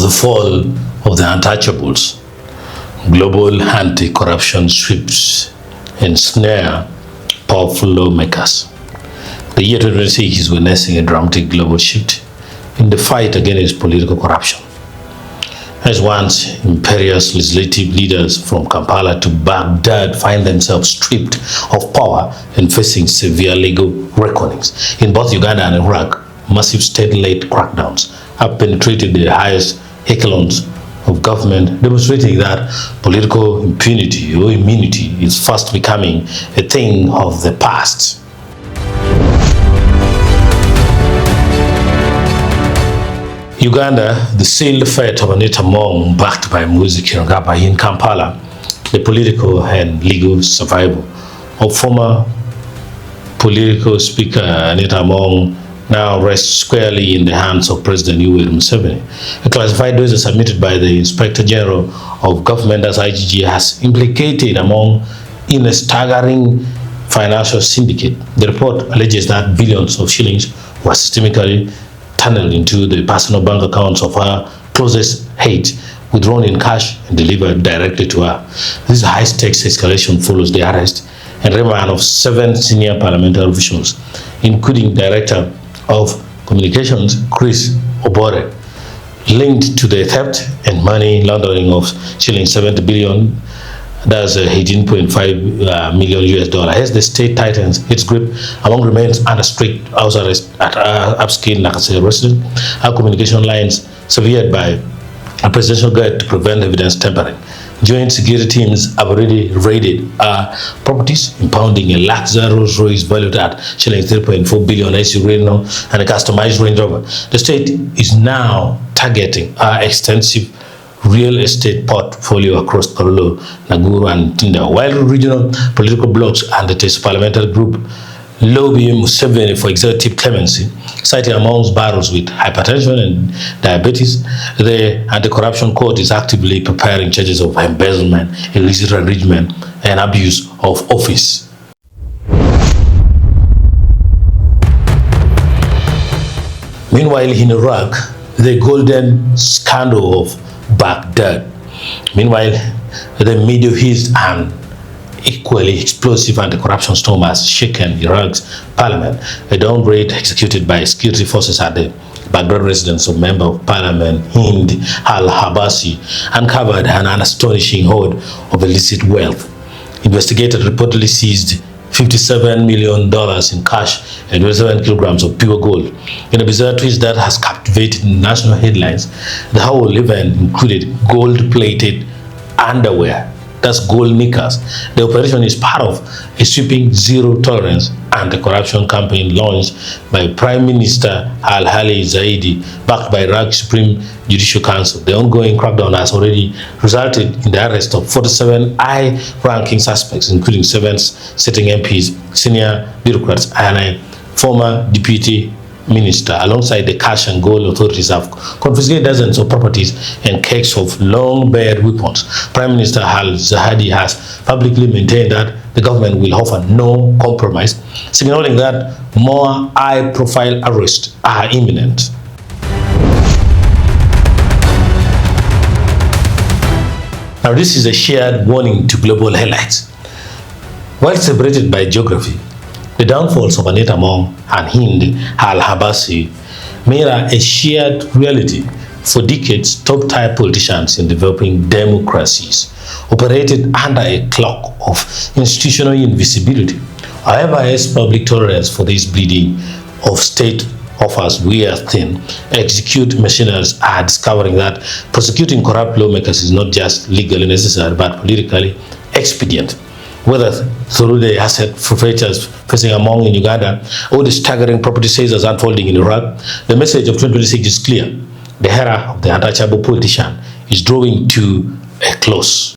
the fall of the untouchables, global anti-corruption sweeps ensnare powerful lawmakers. The year 2026 is witnessing a dramatic global shift in the fight against political corruption. As once imperious legislative leaders from Kampala to Baghdad find themselves stripped of power and facing severe legal reckonings. In both Uganda and Iraq, massive state-led crackdowns have penetrated the highest echelons of government, demonstrating that political impunity or immunity is fast becoming a thing of the past. Uganda, the sealed fate of Anita, backed by music in Kampala, the political and legal survival of former political speaker Anita now rests squarely in the hands of President Yoweri Museveni. A classified dossier submitted by the Inspector General of Government as IGG has implicated in a staggering financial syndicate. The report alleges that billions of shillings were systemically tunneled into the personal bank accounts of her closest aides, withdrawn in cash and delivered directly to her. This high-stakes escalation follows the arrest and remand of 7 senior parliamentary officials, including Director of Communications Chris Obore, linked to the theft and money laundering of shilling 70 billion, that's 18.5 million US dollar. As the state tightens its grip, remains under strict house arrest at upscale Nakase resident. Our communication lines severed by a presidential guide to prevent evidence tampering. Joint security teams have already raided properties, impounding a Lexus Rolls Royce valued at shilling 3.4 billion SUV Reno and a customized Range Rover. The state is now targeting extensive real estate portfolio across Baruli, Naguru, and Tinda, while regional political blocs and the Iteso parliamentary group lobby Museveni for executive clemency, citing amongst battles with hypertension and diabetes. The anti-corruption court is actively preparing charges of embezzlement, illicit enrichment, and abuse of office. Meanwhile, in Iraq, the golden scandal of Baghdad. Meanwhile, the Middle East and equally explosive anti-corruption storm has shaken Iraq's parliament. A downgrade executed by security forces at the Baghdad residence of Member of Parliament Hind Al-Abbasi uncovered an astonishing hoard of illicit wealth. Investigators reportedly seized $57 million in cash and 27 kilograms of pure gold. In a bizarre twist that has captivated national headlines, the whole event included gold-plated underwear, that's gold knickers. The operation is part of a sweeping zero-tolerance anti-corruption campaign launched by Prime Minister Al-Hali Zaidi, backed by Iraq's Supreme Judicial Council. The ongoing crackdown has already resulted in the arrest of 47 high-ranking suspects, including 7 sitting MPs, senior bureaucrats, and a former deputy minister. Alongside the cash and gold, authorities have confiscated dozens of properties and cakes of long-barreled weapons. Prime Minister Al-Zahadi has publicly maintained that the government will offer no compromise, signaling that more high-profile arrests are imminent. Now, this is a shared warning to global elites. While separated by geography, the downfalls of Anita and Hind Al-Abbasi mirror a shared reality. For decades, top-tier politicians in developing democracies operated under a cloak of institutional invisibility. However, as public tolerance for this bleeding of state offers wear thin, execute machineries are discovering that prosecuting corrupt lawmakers is not just legally necessary but politically expedient. Whether through the asset forfeitures facing among in Uganda or the staggering property seizures unfolding in Iraq, the message of 2026 is clear. The era of the untouchable politician is drawing to a close.